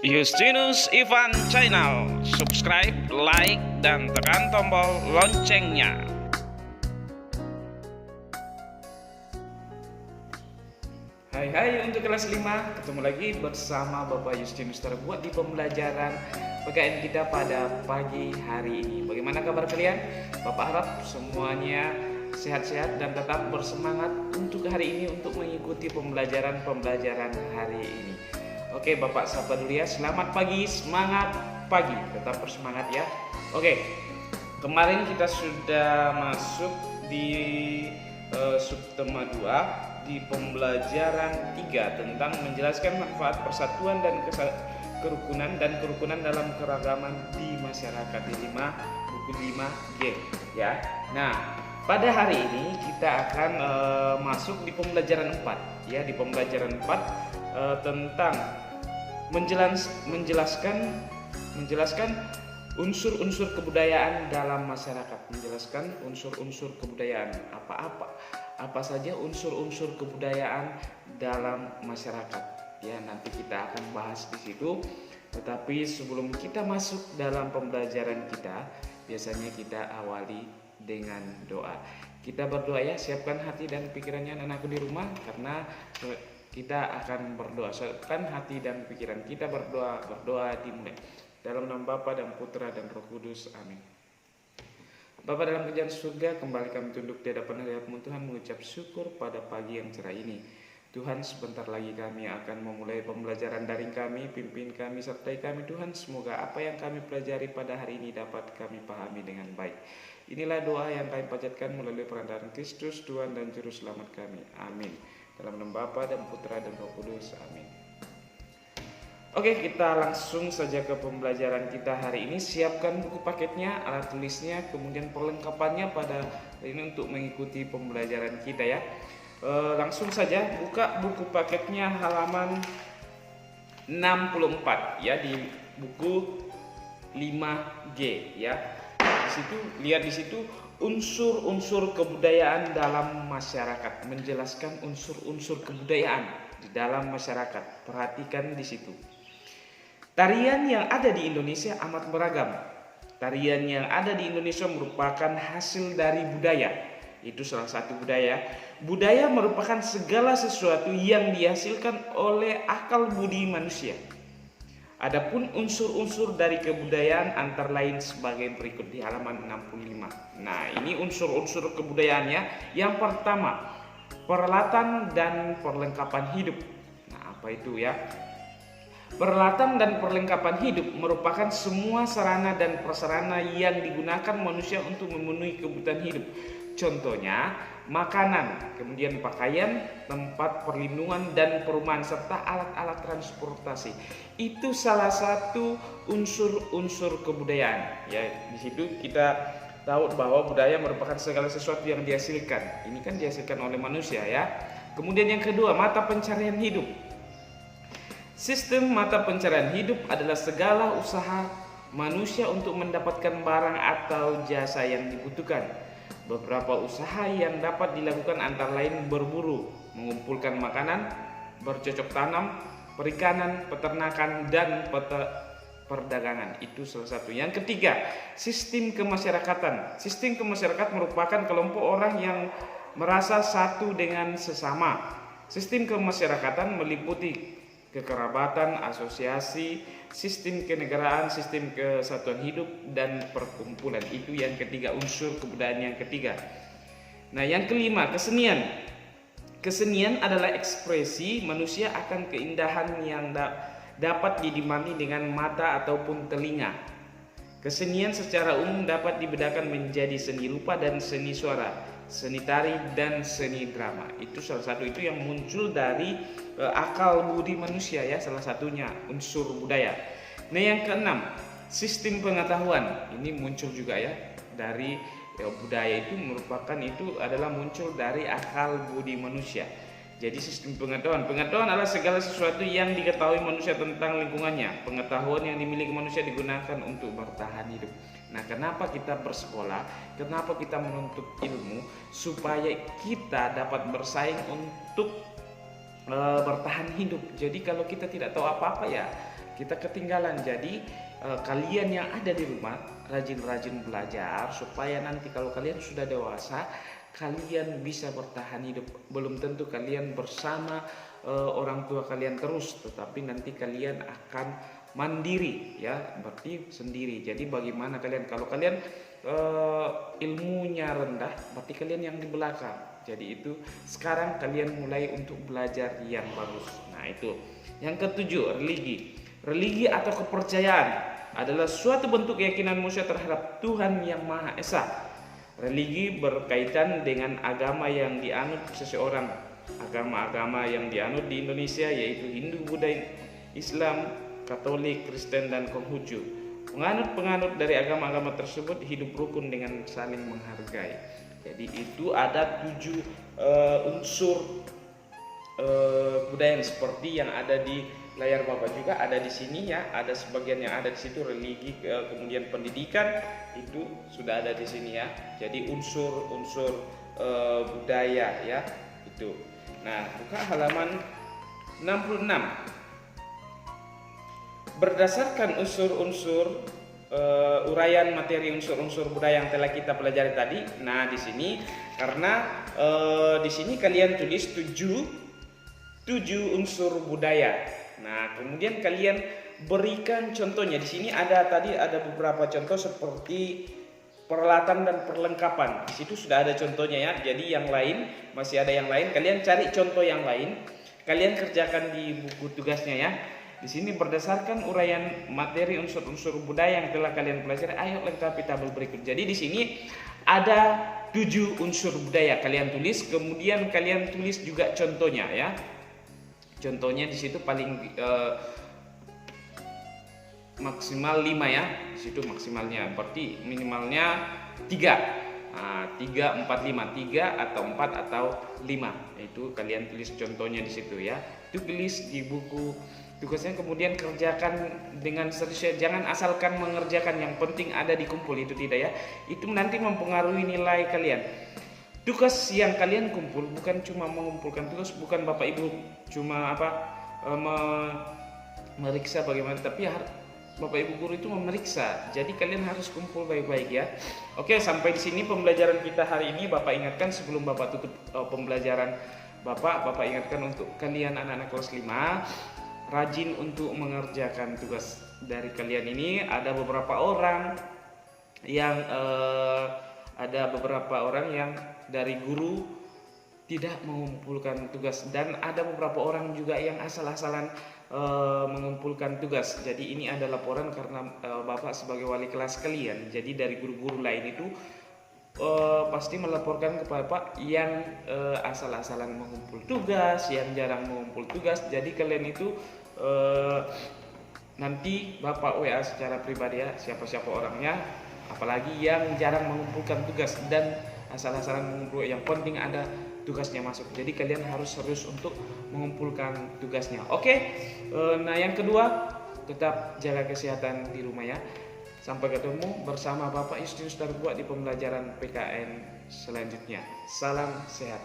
Justinus Ivan Channel. Subscribe, like, dan tekan tombol loncengnya. Hai untuk kelas 5, ketemu lagi bersama Bapak Justinus terbuat di pembelajaran PKN kita pada pagi hari ini. Bagaimana kabar kalian? Bapak harap semuanya sehat-sehat dan tetap bersemangat untuk hari ini untuk mengikuti pembelajaran hari ini. Oke, Bapak sapa dulu ya. Selamat pagi, semangat pagi, tetap bersemangat ya. Oke, kemarin kita sudah masuk di subtema 2 di pembelajaran 3 tentang menjelaskan manfaat persatuan dan kerukunan dalam keragaman di masyarakat di buku 5G ya. Nah, pada hari ini kita akan masuk di pembelajaran 4 ya, di pembelajaran 4 tentang menjelaskan unsur-unsur kebudayaan dalam masyarakat. Menjelaskan unsur-unsur kebudayaan apa saja unsur-unsur kebudayaan dalam masyarakat ya, nanti kita akan bahas di situ. Tetapi sebelum kita masuk dalam pembelajaran kita, biasanya kita awali dengan doa. Kita berdoa ya, siapkan hati dan pikirannya anak-anakku di rumah, karena kita akan berdoa. Siapkan hati dan pikiran kita, berdoa dimulai. Dalam nama Bapa dan Putra dan Roh Kudus, amin. Bapa dalam kerajaan surga, kembali kami tunduk di hadapan hadirat-Mu Tuhan, mengucap syukur pada pagi yang cerah ini. Tuhan, sebentar lagi kami akan memulai pembelajaran daring kami. Pimpin kami, sertai kami Tuhan. Semoga apa yang kami pelajari pada hari ini dapat kami pahami dengan baik. Inilah doa yang kami panjatkan melalui perantaraan Kristus, Tuhan dan Juru Selamat kami. Amin. Dalam nama Bapa dan Putra dan Roh Kudus, amin. Oke, kita langsung saja ke pembelajaran kita hari ini. Siapkan buku paketnya, alat tulisnya, kemudian perlengkapannya pada hari ini untuk mengikuti pembelajaran kita ya. Langsung saja buka buku paketnya halaman 64 ya, di buku 5G ya. Di situ lihat di situ unsur-unsur kebudayaan dalam masyarakat, menjelaskan unsur-unsur kebudayaan di dalam masyarakat. Perhatikan di situ. Tarian yang ada di Indonesia amat beragam. Tarian yang ada di Indonesia merupakan hasil dari budaya. Itu salah satu budaya. Budaya merupakan segala sesuatu yang dihasilkan oleh akal budi manusia. Adapun unsur-unsur dari kebudayaan antara lain sebagai berikut di halaman 65. Nah, ini unsur-unsur kebudayaannya. Yang pertama, peralatan dan perlengkapan hidup. Nah, apa itu ya? Peralatan dan perlengkapan hidup merupakan semua sarana dan prasarana yang digunakan manusia untuk memenuhi kebutuhan hidup. Contohnya, makanan, kemudian pakaian, tempat perlindungan dan perumahan, serta alat-alat transportasi. Itu salah satu unsur-unsur kebudayaan. Ya, di situ kita tahu bahwa budaya merupakan segala sesuatu yang dihasilkan. Ini kan dihasilkan oleh manusia ya. Kemudian yang kedua, mata pencarian hidup. Sistem mata pencarian hidup adalah segala usaha manusia untuk mendapatkan barang atau jasa yang dibutuhkan. Beberapa usaha yang dapat dilakukan antara lain berburu, mengumpulkan makanan, bercocok tanam, perikanan, peternakan, dan perdagangan. Itu salah satu. Yang ketiga, sistem kemasyarakatan. Sistem kemasyarakatan merupakan kelompok orang yang merasa satu dengan sesama. Sistem kemasyarakatan meliputi kekerabatan, asosiasi, sistem kenegaraan, sistem kesatuan hidup, dan perkumpulan. Itu yang ketiga, unsur kebudayaan yang ketiga. Nah, yang kelima, kesenian. Kesenian adalah ekspresi manusia akan keindahan yang dapat dinikmati dengan mata ataupun telinga. Kesenian secara umum dapat dibedakan menjadi seni rupa dan seni suara, seni tari dan seni drama. Itu salah satu, itu yang muncul dari akal budi manusia ya, salah satunya unsur budaya. Nah, yang keenam, sistem pengetahuan. Ini muncul juga ya dari budaya, itu merupakan, itu adalah muncul dari akal budi manusia. Jadi sistem pengetahuan adalah segala sesuatu yang diketahui manusia tentang lingkungannya. Pengetahuan yang dimiliki manusia digunakan untuk bertahan hidup. Nah, kenapa kita bersekolah? Kenapa kita menuntut ilmu? Supaya kita dapat bersaing untuk bertahan hidup. Jadi kalau kita tidak tahu apa-apa ya kita ketinggalan. Jadi kalian yang ada di rumah rajin-rajin belajar supaya nanti kalau kalian sudah dewasa kalian bisa bertahan hidup. Belum tentu kalian bersama orang tua kalian terus, tetapi nanti kalian akan mandiri ya, berarti sendiri. Jadi bagaimana kalian kalau kalian ilmunya rendah, berarti kalian yang di belakang. Jadi itu sekarang kalian mulai untuk belajar yang bagus. Nah itu. Yang ketujuh, religi. Religi atau kepercayaan adalah suatu bentuk keyakinan manusia terhadap Tuhan yang Maha Esa. Religi berkaitan dengan agama yang dianut seseorang. Agama-agama yang dianut di Indonesia yaitu Hindu, Buddha, Islam, Katolik, Kristen, dan Konghucu. Penganut-penganut dari agama-agama tersebut hidup rukun dengan saling menghargai. Jadi itu ada 7 unsur budaya seperti yang ada di layar Bapak juga ada di sini ya, ada sebagian yang ada di situ religi, kemudian pendidikan itu sudah ada di sini ya. Jadi unsur-unsur budaya ya itu. Nah, buka halaman 66. Berdasarkan unsur-unsur uraian materi unsur-unsur budaya yang telah kita pelajari tadi. Nah, di sini karena di sini kalian tulis 7 unsur budaya. Nah, kemudian kalian berikan contohnya. Di sini ada beberapa contoh seperti peralatan dan perlengkapan. Di situ sudah ada contohnya ya. Jadi yang lain masih ada yang lain. Kalian cari contoh yang lain. Kalian kerjakan di buku tugasnya ya. Di sini berdasarkan uraian materi unsur-unsur budaya yang telah kalian pelajari, ayo lengkapi tabel berikut. Jadi di sini ada 7 unsur budaya kalian tulis, kemudian kalian tulis juga contohnya ya. Contohnya di situ paling maksimal 5 ya. Di situ maksimalnya, berarti minimalnya 3. Nah, 3, 4, 5, 3 atau 4 atau 5. Itu kalian tulis contohnya di situ ya. Itu tulis di buku tugasnya, kemudian kerjakan dengan serius. Jangan asalkan mengerjakan, yang penting ada di kumpul, itu tidak ya. Itu nanti mempengaruhi nilai kalian. Tugas yang kalian kumpul bukan cuma mengumpulkan tugas, bukan Bapak Ibu cuma meriksa bagaimana, tapi Bapak Ibu guru itu memeriksa. Jadi kalian harus kumpul baik-baik ya. Oke, sampai di sini pembelajaran kita hari ini. Bapak ingatkan sebelum Bapak tutup pembelajaran Bapak ingatkan untuk kalian anak-anak kelas 5, rajin untuk mengerjakan tugas dari kalian ini. Ada beberapa orang yang dari guru tidak mengumpulkan tugas, dan ada beberapa orang juga yang asal-asalan mengumpulkan tugas. Jadi ini ada laporan karena Bapak sebagai wali kelas kalian. Jadi dari guru-guru lain itu pasti melaporkan kepada Bapak yang asal-asalan mengumpul tugas, yang jarang mengumpul tugas. Jadi kalian itu nanti Bapak WA secara pribadi ya, siapa-siapa orangnya, apalagi yang jarang mengumpulkan tugas dan asal-asalan mengumpul. Yang penting ada tugasnya masuk. Jadi kalian harus serius untuk mengumpulkan tugasnya. Oke. Nah, yang kedua, tetap jaga kesehatan di rumah ya. Sampai ketemu bersama Bapak Justinus Darbuat di pembelajaran PKN selanjutnya. Salam sehat.